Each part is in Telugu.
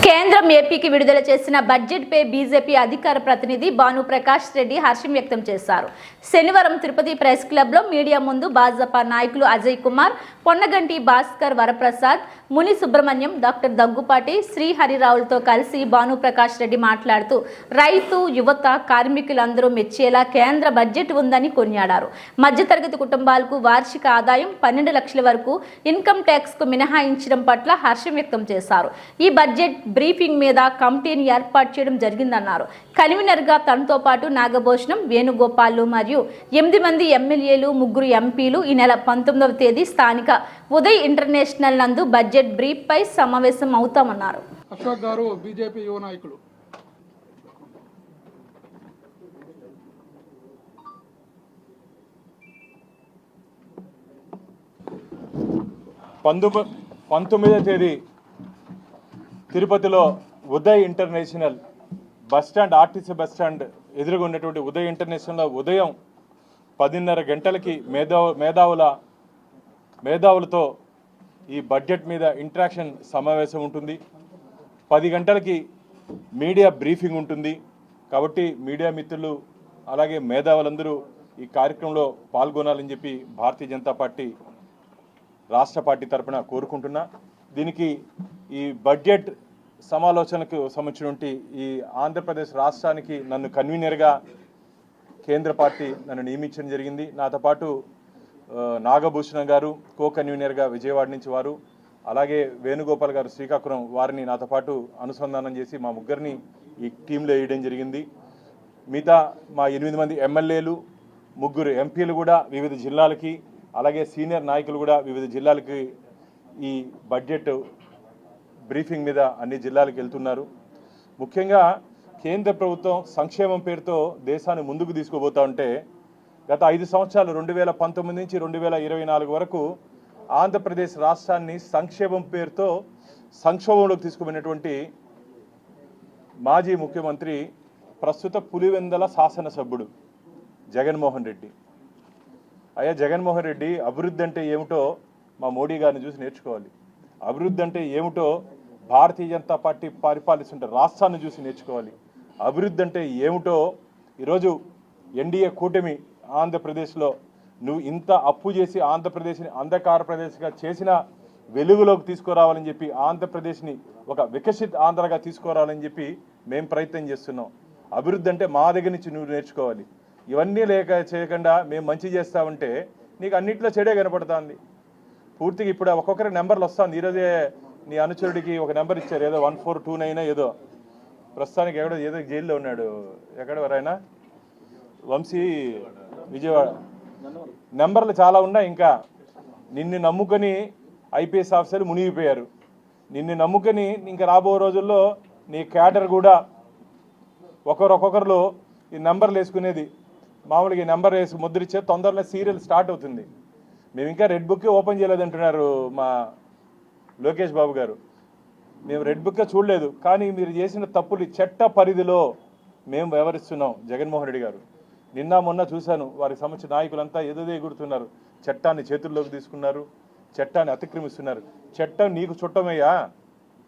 కేంద్రం ఏపీకి విడుదల చేసిన బడ్జెట్పై బీజేపీ అధికార ప్రతినిధి భానుప్రకాష్ రెడ్డి హర్షం వ్యక్తం చేశారు. శనివారం తిరుపతి ప్రెస్ క్లబ్లో మీడియా ముందు భాజపా నాయకులు అజయ్ కుమార్, పొన్నగంటి భాస్కర్, వరప్రసాద్, ముని సుబ్రహ్మణ్యం, డాక్టర్ దగ్గుపాటి, శ్రీహరిరావులతో కలిసి భానుప్రకాష్ రెడ్డి మాట్లాడుతూ రైతు, యువత, కార్మికులందరూ మెచ్చేలా కేంద్ర బడ్జెట్ ఉందని కొనియాడారు. మధ్యతరగతి కుటుంబాలకు వార్షిక ఆదాయం 12 లక్షల వరకు ఇన్కమ్ ట్యాక్స్కు మినహాయించడం పట్ల హర్షం వ్యక్తం చేశారు. ఈ బడ్జెట్ బ్రీఫింగ్ మీద కమిటీని ఏర్పాటు చేయడం జరిగిందన్నారు. కన్వీనర్గా తనతో పాటు నాగభూషణం, వేణుగోపాల్ మరియు 8 మంది ఎమ్మెల్యేలు, 3 ఎంపీలు ఈ నెల 19వ తేదీ స్థానిక ఉదయ్ ఇంటర్నేషనల్ నందు బడ్జెట్ బ్రీఫ్ పై సమావేశం అవుతామన్నారు. అశోక్ గారు బీజేపీ యువ నాయకులు. పంతొమ్మిదవ తేదీ తిరుపతిలో Uday international bus stand, RTC bus stand ఎదురుగా ఉన్నటువంటి ఉదయ్ ఇంటర్నేషనల్లో ఉదయం 10:30 గంటలకి మేధావులతో ఈ బడ్జెట్ మీద ఇంటరాక్షన్ సమావేశం ఉంటుంది. 10 గంటలకి మీడియా బ్రీఫింగ్ ఉంటుంది. కాబట్టి మీడియా మిత్రులు అలాగే మేధావులందరూ ఈ కార్యక్రమంలో పాల్గొనాలని చెప్పి భారతీయ జనతా పార్టీ రాష్ట్ర పార్టీ తరఫున కోరుకుంటున్నా. దీనికి ఈ బడ్జెట్ సమాలోచనకు సంబంధించినటువంటి ఈ ఆంధ్రప్రదేశ్ రాష్ట్రానికి నన్ను కన్వీనర్గా కేంద్ర పార్టీ నన్ను నియమించడం జరిగింది. నాతో పాటు నాగభూషణం గారు కో కన్వీనర్గా విజయవాడ నుంచి వారు, అలాగే వేణుగోపాల్ గారు శ్రీకాకుళం, వారిని నాతో పాటు అనుసంధానం చేసి మా ముగ్గురిని ఈ టీంలో వేయడం జరిగింది. మిగతా మా 8 మంది ఎమ్మెల్యేలు, 3 ఎంపీలు కూడా వివిధ జిల్లాలకి, అలాగే సీనియర్ నాయకులు కూడా వివిధ జిల్లాలకి ఈ బడ్జెట్ బ్రీఫింగ్ మీద అన్ని జిల్లాలకు వెళ్తున్నారు. ముఖ్యంగా కేంద్ర ప్రభుత్వం సంక్షేమం పేరుతో దేశాన్ని ముందుకు తీసుకుపోతూ ఉంటే గత 5 సంవత్సరాలు 2019 నుంచి 2024 వరకు ఆంధ్రప్రదేశ్ రాష్ట్రాన్ని సంక్షేమం పేరుతో సంక్షోభంలోకి తీసుకుపోయినటువంటి మాజీ ముఖ్యమంత్రి, ప్రస్తుత పులివెందల శాసనసభ్యుడు జగన్మోహన్ రెడ్డి. అయ్యా జగన్మోహన్ రెడ్డి, అభివృద్ధి అంటే ఏమిటో మా మోడీ గారిని చూసి నేర్చుకోవాలి. అభివృద్ధి అంటే ఏమిటో భారతీయ జనతా పార్టీ పరిపాలిస్తుంటే రాష్ట్రాన్ని చూసి నేర్చుకోవాలి. అభివృద్ధి అంటే ఏమిటో ఈరోజు ఎన్డీఏ కూటమి ఆంధ్రప్రదేశ్లో నువ్వు ఇంత అప్పు చేసి ఆంధ్రప్రదేశ్ని అంధకార ప్రదేశ్గా చేసిన వెలుగులోకి తీసుకురావాలని చెప్పి, ఆంధ్రప్రదేశ్ని ఒక వికసిత్ ఆంధ్రగా తీసుకురావాలని చెప్పి మేము ప్రయత్నం చేస్తున్నాం. అభివృద్ధి అంటే మా దగ్గర నుంచి నువ్వు నేర్చుకోవాలి. ఇవన్నీ చేయకుండా మేము మంచి చేస్తామంటే నీకు అన్నింటిలో చెడే కనపడుతుంది. పూర్తిగా ఇప్పుడు ఒక్కొక్కరి నెంబర్లు వస్తుంది. ఈరోజే నీ అనుచరుడికి ఒక నెంబర్ ఇచ్చారు, ఏదో 1429 ఏదో. ప్రస్తుతానికి ఏదో జైల్లో ఉన్నాడు. ఎక్కడ ఎవరైనా వంశీ, విజయవాడ. నెంబర్లు చాలా ఉన్నాయి. ఇంకా నిన్ను నమ్ముకొని ఐపీఎస్ ఆఫీసర్లు మునిగిపోయారు. నిన్ను నమ్ముకొని ఇంకా రాబో రోజుల్లో నీ క్యాడర్ కూడా ఒక్కొక్కరు ఈ నెంబర్లు వేసుకునేది. మామూలుగా ఈ నెంబర్ వేసి ముద్రిచ్చే తొందరలో సీరియల్ స్టార్ట్ అవుతుంది. మేము ఇంకా రెడ్ బుక్ ఓపెన్ చేయలేదంటున్నారు మా లోకేష్ బాబు గారు. మేము రెడ్ బుక్ చూడలేదు, కానీ మీరు చేసిన తప్పులు చట్ట పరిధిలో మేము వ్యవహరిస్తున్నాం. జగన్మోహన్ రెడ్డి గారు నిన్న మొన్న చూశాను, వారికి సంబంధించిన నాయకులంతా ఎదుదే ఎగురుతున్నారు. చట్టాన్ని చేతుల్లోకి తీసుకున్నారు, చట్టాన్ని అతిక్రమిస్తున్నారు. చట్టం నీకు చుట్టమయ్యా.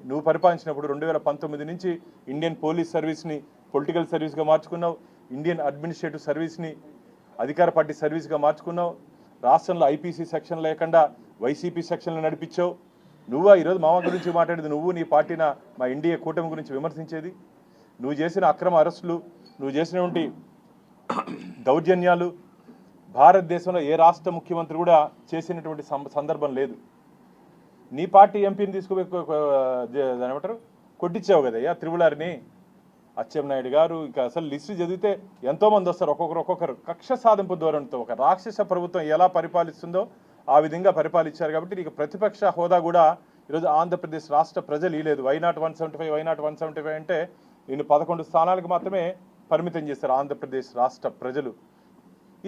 నువ్వు పరిపాలించినప్పుడు 2019 నుంచి ఇండియన్ పోలీస్ సర్వీస్ని పొలిటికల్ సర్వీస్గా మార్చుకున్నావు. ఇండియన్ అడ్మినిస్ట్రేటివ్ సర్వీస్ని అధికార పార్టీ సర్వీస్గా మార్చుకున్నావు. రాష్ట్రంలో ఐపీసీ సెక్షన్ లేకుండా వైసీపీ సెక్షన్లు నడిపించావు. నువ్వా ఈరోజు మామ గురించి మాట్లాడేది? నువ్వు నీ పార్టీన మా ఇండియా కూటమి గురించి విమర్శించేది? నువ్వు చేసిన అక్రమ అరెస్టులు, నువ్వు చేసినటువంటి దౌర్జన్యాలు భారతదేశంలో ఏ రాష్ట్ర ముఖ్యమంత్రి కూడా చేసినటువంటి సందర్భం లేదు. నీ పార్టీ ఎంపీని ఏమంటారు కొట్టించావు కదయ్యా, త్రిపులారిని, అచ్చెన్నాయుడు గారు. ఇంకా అసలు లిస్టు చదివితే ఎంతోమంది వస్తారు. ఒక్కొక్కరు కక్ష సాధింపు ధోరణితో ఒక రాక్షస ప్రభుత్వం ఎలా పరిపాలిస్తుందో ఆ విధంగా పరిపాలించారు. కాబట్టి నీకు ప్రతిపక్ష హోదా కూడా ఈరోజు ఆంధ్రప్రదేశ్ రాష్ట్ర ప్రజలు ఇవ్వలేదు. వైనాట్ 175 అంటే నేను 11 స్థానాలకు మాత్రమే పరిమితం చేశారు ఆంధ్రప్రదేశ్ రాష్ట్ర ప్రజలు.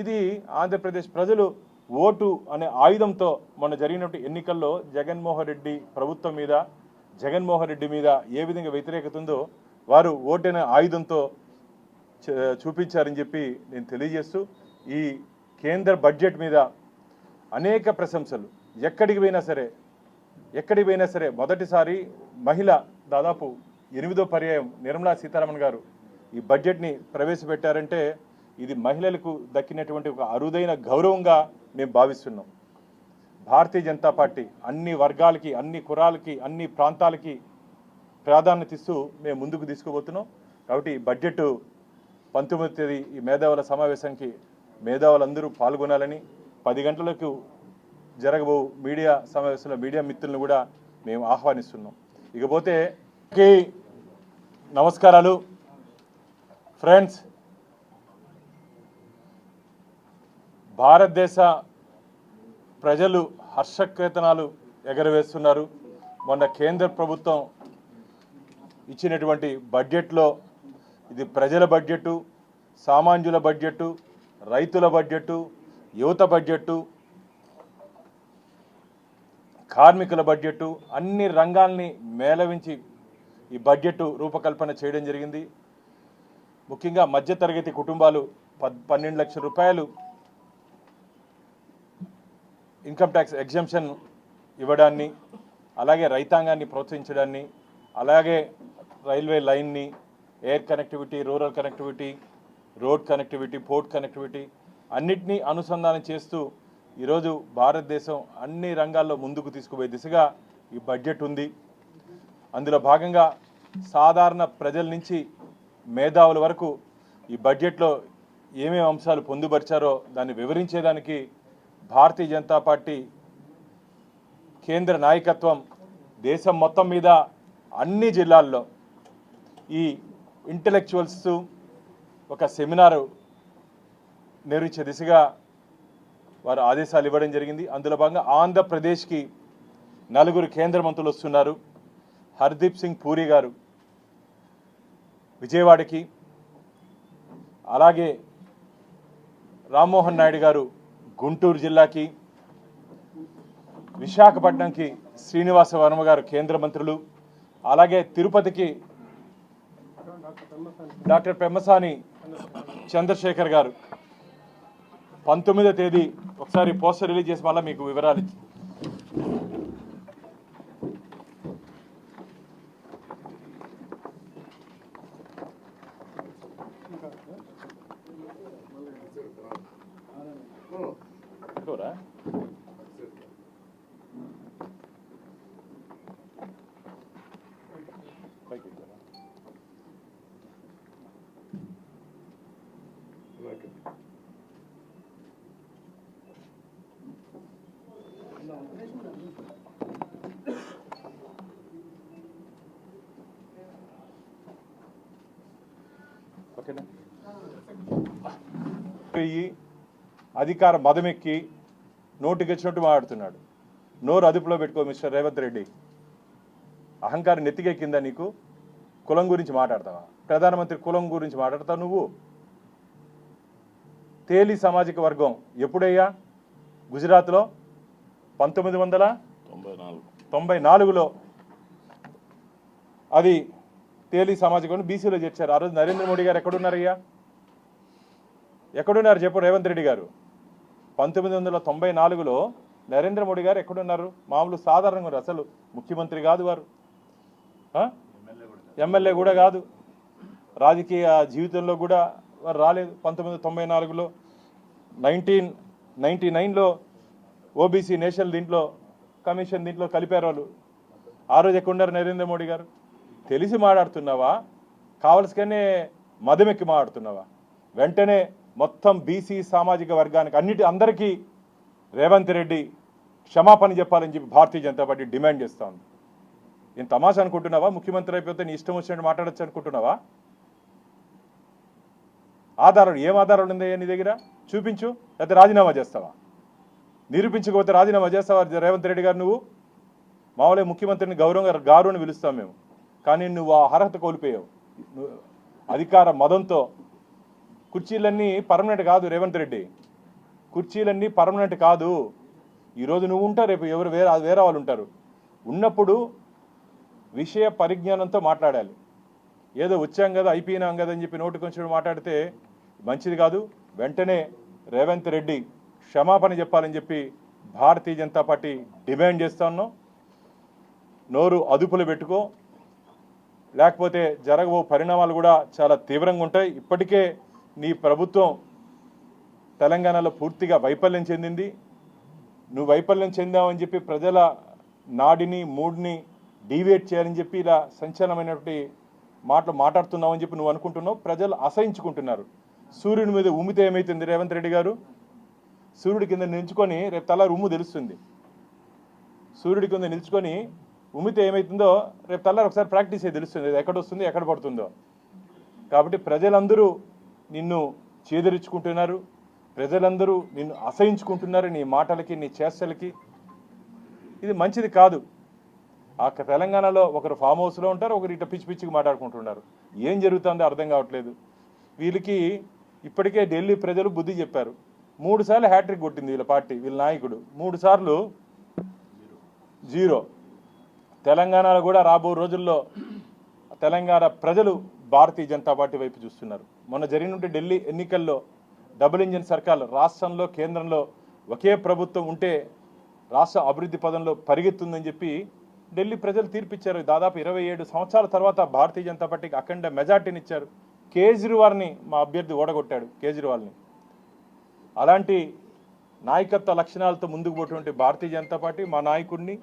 ఇది ఆంధ్రప్రదేశ్ ప్రజలు ఓటు అనే ఆయుధంతో మొన్న జరిగినటువంటి ఎన్నికల్లో జగన్మోహన్ రెడ్డి ప్రభుత్వం మీద, జగన్మోహన్ రెడ్డి మీద ఏ విధంగా వ్యతిరేకత ఉందో వారు ఓటు అనే ఆయుధంతో చూపించారని చెప్పి నేను తెలియజేస్తూ, ఈ కేంద్ర బడ్జెట్ మీద అనేక ప్రశంసలు. ఎక్కడికి పోయినా సరే మొదటిసారి మహిళ దాదాపు 8వ పర్యాయం నిర్మలా సీతారామన్ గారు ఈ బడ్జెట్ని ప్రవేశపెట్టారంటే ఇది మహిళలకు దక్కినటువంటి ఒక అరుదైన గౌరవంగా మేము భావిస్తున్నాం. భారతీయ జనతా పార్టీ అన్ని వర్గాలకి, అన్ని కులాలకి, అన్ని ప్రాంతాలకి ప్రాధాన్యత ఇస్తూ మేము ముందుకు తీసుకుపోతున్నాం. కాబట్టి ఈ బడ్జెట్ 19వ తేదీ ఈ మేధావుల సమావేశానికి మేధావులందరూ పాల్గొనాలని 10 గంటలకు జరగబో మీడియా సమావేశంలో మీడియా మిత్రులను కూడా మేము ఆహ్వానిస్తున్నాం. ఇకపోతే నమస్కారాలు ఫ్రెండ్స్. భారతదేశ ప్రజలు హర్షకేతనాలు ఎగరవేస్తున్నారు. మొన్న కేంద్ర ప్రభుత్వం ఇచ్చినటువంటి బడ్జెట్లో ఇది ప్రజల బడ్జెటు, సామాన్యుల బడ్జెటు, రైతుల బడ్జెటు, యువత బడ్జెటు, కార్మికుల బడ్జెటు, అన్ని రంగాల్ని మేళవించి ఈ బడ్జెట్ రూపకల్పన చేయడం జరిగింది. ముఖ్యంగా మధ్యతరగతి కుటుంబాలు 12 లక్షల రూపాయలు ఇన్కమ్ ట్యాక్స్ ఎగ్జంప్షన్ ఇవ్వడాన్ని, అలాగే రైతాంగాన్ని ప్రోత్సహించడాన్ని, అలాగే రైల్వే లైన్ని, air connectivity, rural connectivity, road connectivity, port connectivity అన్నిటినీ అనుసంధానం చేస్తూ ఈరోజు భారతదేశం అన్ని రంగాల్లో ముందుకు తీసుకుపోయే దిశగా ఈ బడ్జెట్ ఉంది. అందులో భాగంగా సాధారణ ప్రజల నుంచి మేధావుల వరకు ఈ బడ్జెట్లో ఏమేమి అంశాలు పొందుపరిచారో దాన్ని వివరించేదానికి భారతీయ జనతా పార్టీ కేంద్ర నాయకత్వం దేశం మొత్తం మీద అన్ని జిల్లాల్లో ఈ ఇంటలెక్చువల్స్ ఒక సెమినారు నిర్వహించే దిశగా వారు ఆదేశాలు ఇవ్వడం జరిగింది. అందులో భాగంగా ఆంధ్రప్రదేశ్కి 4 కేంద్ర మంత్రులు వస్తున్నారు. హర్దీప్ సింగ్ పూరి గారు విజయవాడకి, అలాగే రామ్మోహన్ నాయుడు గారు గుంటూరు జిల్లాకి, విశాఖపట్నంకి శ్రీనివాస వర్మ గారు కేంద్ర మంత్రులు, అలాగే తిరుపతికి డాక్టర్ పెమ్మసాని చంద్రశేఖర్ గారు 19వ తేదీ ఒకసారి పోస్టర్ రిలీజ్ చేసి మళ్ళీ మీకు వివరాలు ఇచ్చి ఓకేనా. అధికార మదమెక్కి నోటికి వచ్చినట్టు మాట్లాడుతున్నాడు. నోరు అదుపులో పెట్టుకో మిస్టర్ రేవంత్ రెడ్డి. అహంకారం నెత్తికెక్కిందా నీకు? కులం గురించి మాట్లాడతావా? ప్రధానమంత్రి కులం గురించి మాట్లాడతావు నువ్వు? తేలి సామాజిక వర్గం ఎప్పుడయ్యా? గుజరాత్లో 1994లో అది తేలి సామాజిక వర్గం బీసీలో చేర్చారు. ఆ రోజు నరేంద్ర మోడీ గారు ఎక్కడున్నారయ్యా? ఎక్కడున్నారు చెప్పు రేవంత్ రెడ్డి గారు? 1994లో నరేంద్ర మోడీ గారు ఎక్కడున్నారు? మామూలు సాధారణంగా అసలు ముఖ్యమంత్రి కాదు వారు, ఎమ్మెల్యే కూడా కాదు, రాజకీయ జీవితంలో కూడా వారు రాలేదు. 1994లో 1999లో ఓబీసీ నేషనల్ దీంట్లో కమిషన్ దీంట్లో కలిపారు వాళ్ళు. ఆ రోజు ఎక్కడున్నారు నరేంద్ర మోడీ గారు? తెలిసి మాట్లాడుతున్నావా? కావలసిగానే మదమెక్కి మాట్లాడుతున్నావా? వెంటనే మొత్తం బీసీ సామాజిక వర్గానికి అందరికీ రేవంత్ రెడ్డి క్షమాపణ చెప్పాలని చెప్పి భారతీయ జనతా పార్టీ డిమాండ్ చేస్తూ ఉంది. నేను తమాషా అనుకుంటున్నావా? ముఖ్యమంత్రి అయిపోతే నీ ఇష్టం వచ్చినట్టు మాట్లాడచ్చు అనుకుంటున్నావా? ఆధారాలు ఏం ఆధారాలు ఉన్నాయా నీ దగ్గర? చూపించు, లేకపోతే రాజీనామా చేస్తావా? నిరూపించకపోతే రాజీనామా చేస్తావా రేవంత్ రెడ్డి గారు? నువ్వు మామూలుగా ముఖ్యమంత్రిని గౌరవంగా గారుని పిలుస్తాం మేము, కానీ నువ్వు ఆ అర్హత కోల్పోయావు. అధికార మదంతో కుర్చీలన్నీ పర్మనెంట్ కాదు రేవంత్ రెడ్డి, కుర్చీలన్నీ పర్మనెంట్ కాదు. ఈరోజు నువ్వు ఉంటావు, రేపు ఎవరు వేరే వాళ్ళు ఉంటారు. ఉన్నప్పుడు విషయ పరిజ్ఞానంతో మాట్లాడాలి. ఏదో వచ్చాం కదా అయిపోయినాం కదా అని చెప్పి నోటికి వచ్చినట్టు మాట్లాడితే మంచిది కాదు. వెంటనే రేవంత్ రెడ్డి క్షమాపణ చెప్పాలని చెప్పి భారతీయ జనతా పార్టీ డిమాండ్ చేస్తా ఉన్నాం. నోరు అదుపులో పెట్టుకో. లేకపోతే జరగబో పరిణామాలు కూడా చాలా తీవ్రంగా ఉంటాయి. ఇప్పటికే నీ ప్రభుత్వం తెలంగాణలో పూర్తిగా వైఫల్యం చెందింది. నువ్వు వైఫల్యం చెందావని చెప్పి ప్రజల నాడిని మూడ్ని డీవియేట్ చేయాలని చెప్పి ఇలా సంచలనమైనటువంటి మాటలు మాట్లాడుతున్నావని చెప్పి నువ్వు అనుకుంటున్నావు. ప్రజలు అసహించుకుంటున్నారు. సూర్యుని మీద ఉమ్మితే ఏమవుతుంది రేవంత్ రెడ్డి గారు? సూర్యుడి కింద నిల్చుకొని రేపు తెల్లారి ఉమ్ము తెలుస్తుంది. సూర్యుడి కింద నిల్చుకొని ఉమ్మితే ఏమవుతుందో రేపు తెల్లారి ఒకసారి ప్రాక్టీస్ అయ్యి తెలుస్తుంది, ఎక్కడ వస్తుంది ఎక్కడ పడుతుందో. కాబట్టి ప్రజలందరూ నిన్ను చేదరించుకుంటున్నారు, ప్రజలందరూ నిన్ను అసహించుకుంటున్నారు నీ మాటలకి నీ చేష్టలకి. ఇది మంచిది కాదు. ఆ తెలంగాణలో ఒకరు ఫామ్ హౌస్లో ఉంటారు, ఒకరు ఇట్లా పిచ్చి పిచ్చికి మాట్లాడుకుంటున్నారు. ఏం జరుగుతుందో అర్థం కావట్లేదు. వీళ్ళకి ఇప్పటికే ఢిల్లీ ప్రజలు బుద్ధి చెప్పారు. 3 సార్లు హ్యాట్రిక్ కొట్టింది వీళ్ళ పార్టీ, వీళ్ళ నాయకుడు 3 సార్లు 0. తెలంగాణలో కూడా రాబో రోజుల్లో తెలంగాణ ప్రజలు భారతీయ జనతా పార్టీ వైపు చూస్తున్నారు. మొన్న జరిగినట్టు ఢిల్లీ ఎన్నికల్లో డబుల్ ఇంజిన్ సర్కార్, రాష్ట్రంలో కేంద్రంలో ఒకే ప్రభుత్వం ఉంటే రాష్ట్ర అభివృద్ధి పదంలో పరిగెత్తుందని చెప్పి ఢిల్లీ ప్రజలు తీర్పిచ్చారు. దాదాపు 27 సంవత్సరాల తర్వాత భారతీయ జనతా పార్టీకి అఖండ మెజార్టీని ఇచ్చారు. కేజ్రీవాల్ని మా అభ్యర్థి ఓడగొట్టాడు, కేజ్రీవాల్ని. అలాంటి నాయకత్వ లక్షణాలతో ముందుకు పోటువంటి భారతీయ జనతా పార్టీ మా నాయకుడిని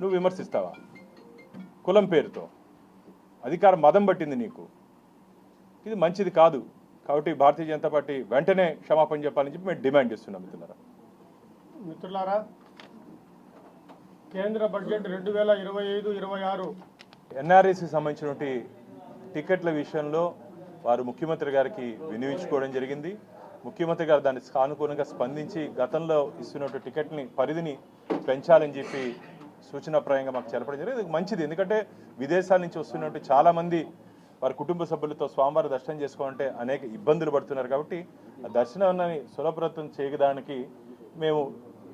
నువ్వు విమర్శిస్తావా? కులం పేరుతో అధికారం మదం పట్టింది నీకు. ఇది మంచిది కాదు. కాబట్టి భారతీయ జనతా పార్టీ వెంటనే క్షమాపణ చెప్పాలని చెప్పి మేము డిమాండ్ చేస్తున్నాం. మిత్రులారా, కేంద్ర బడ్జెట్ 2025-26 ఎన్ఆర్ఐసి సంబంధించినటువంటి టికెట్ల విషయంలో వారు ముఖ్యమంత్రి గారికి వినియోగించుకోవడం జరిగింది. ముఖ్యమంత్రి గారు దాన్ని సానుకూలంగా స్పందించి గతంలో ఇస్తున్నటువంటి టికెట్ని పరిధిని పెంచాలని చెప్పి సూచనాప్రాయంగా మాకు తెలపడం జరిగింది. ఇది మంచిది. ఎందుకంటే విదేశాల నుంచి వస్తున్నట్టు చాలామంది వారి కుటుంబ సభ్యులతో స్వామివారి దర్శనం చేసుకోవాలంటే అనేక ఇబ్బందులు పడుతున్నారు. కాబట్టి ఆ దర్శనాన్ని సులభతరం చేయడానికి మేము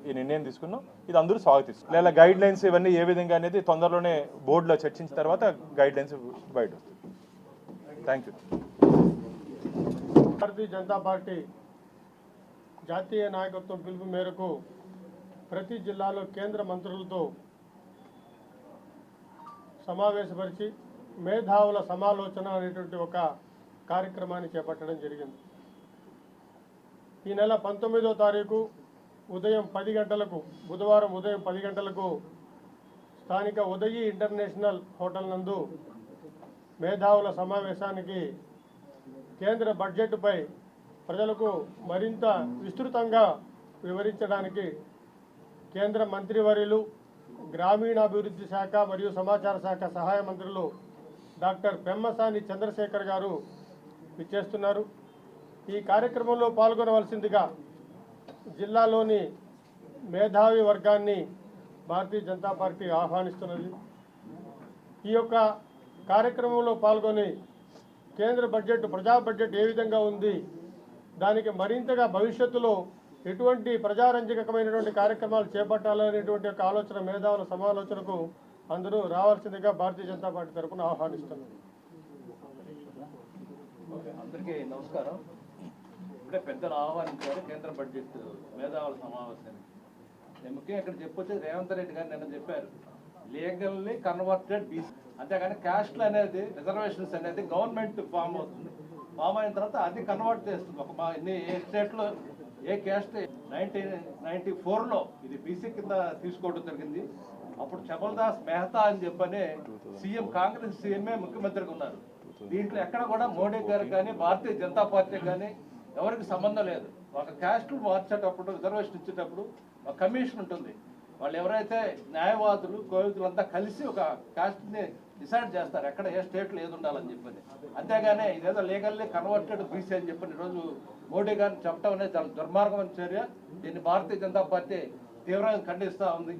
ఈ నిర్ణయం తీసుకున్నాం. ఇది అందరూ స్వాగతిస్తారు. లేదా గైడ్ లైన్స్ ఇవన్నీ ఏ విధంగా అనేది తొందరలోనే బోర్డులో చర్చించిన తర్వాత గైడ్ లైన్స్ బయట వస్తుంది. Thank you. Bharatiya Janata party జాతీయ నాయకత్వం పిలుపు మేరకు ప్రతి జిల్లాలో కేంద్ర మంత్రులతో సమావేశపరిచి మేధావుల సమాలోచన అనేటువంటి ఒక కార్యక్రమాన్ని చేపట్టడం జరిగింది. ఈ నెల 19వ తారీఖు ఉదయం 10 గంటలకు, బుధవారం ఉదయం 10 గంటలకు స్థానిక ఉదయి ఇంటర్నేషనల్ హోటల్ నందు మేధావుల సమావేశానికి కేంద్ర బడ్జెట్పై ప్రజలకు మరింత విస్తృతంగా వివరించడానికి కేంద్ర మంత్రివర్యులు, గ్రామీణాభివృద్ధి శాఖ మరియు సమాచార శాఖ సహాయ మంత్రులు డాక్టర్ పెమ్మసాని చంద్రశేఖర్ గారు విచ్చేస్తున్నారు. ఈ కార్యక్రమంలో పాల్గొనవలసిందిగా జిల్లాలోని మేధావి వర్గాన్ని భారతీయ జనతా పార్టీ ఆహ్వానిస్తున్నది. ఈ యొక్క కార్యక్రమంలో పాల్గొని కేంద్ర బడ్జెట్, ప్రజా బడ్జెట్ ఏ విధంగా ఉంది, దానికి మరింతగా భవిష్యత్తులో ఎటువంటి ప్రజారంజకమైనటువంటి కార్యక్రమాలు చేపట్టాలనేటువంటి ఒక ఆలోచన, మేధావుల సమాలోచనకు అందరూ రావాల్సిందిగా భారతీయ జనతా పార్టీ తరఫున ఆహ్వానిస్తున్నారు. అందరికీ నమస్కారం. ఇప్పుడే పెద్దలు ఆహ్వానించారు కేంద్ర బడ్జెట్ మేధావుల సమావేశానికి. నేను ముఖ్యంగా ఇక్కడ చెప్పొచ్చి రేవంత్ రెడ్డి గారు నిన్న చెప్పారు, లీగల్లీ కన్వర్టెడ్ బీసీ, అంతేగాని క్యాస్ట్లు అనేది, రిజర్వేషన్స్ అనేది గవర్నమెంట్ ఫామ్ అవుతుంది. ఫామ్ అయిన తర్వాత అది కన్వర్ట్ చేస్తుంది. ఒక ఏ స్టేట్లో ఏ క్యాస్ట్ 1994లో ఇది బీసీ కింద తీసుకోవడం జరిగింది. అప్పుడు చబల్దాస్ మెహతా అని చెప్పని సీఎం, కాంగ్రెస్ సీఎంఏ ముఖ్యమంత్రిగా ఉన్నారు. దీంట్లో ఎక్కడ కూడా మోడీ గారు కానీ భారతీయ జనతా పార్టీ కానీ ఎవరికి సంబంధం లేదు. ఒక క్యాస్ట్ మార్చేటప్పుడు, రిజర్వేషన్ ఇచ్చేటప్పుడు ఒక కమిషన్ ఉంటుంది. వాళ్ళు ఎవరైతే న్యాయవాదులు, కోవిదులంతా కలిసి ఒక కాస్ట్ని డిసైడ్ చేస్తారు ఎక్కడ ఏ స్టేట్లో ఏది ఉండాలని చెప్పని. అంతేగానే ఇదేదో లీగల్లీ కన్వర్టెడ్ బీసీ అని చెప్పని ఈరోజు మోడీ గారిని చెప్పడం అనేది చాలా దుర్మార్గమైన చర్య. దీన్ని భారతీయ జనతా పార్టీ తీవ్రంగా ఖండిస్తూ ఉంది.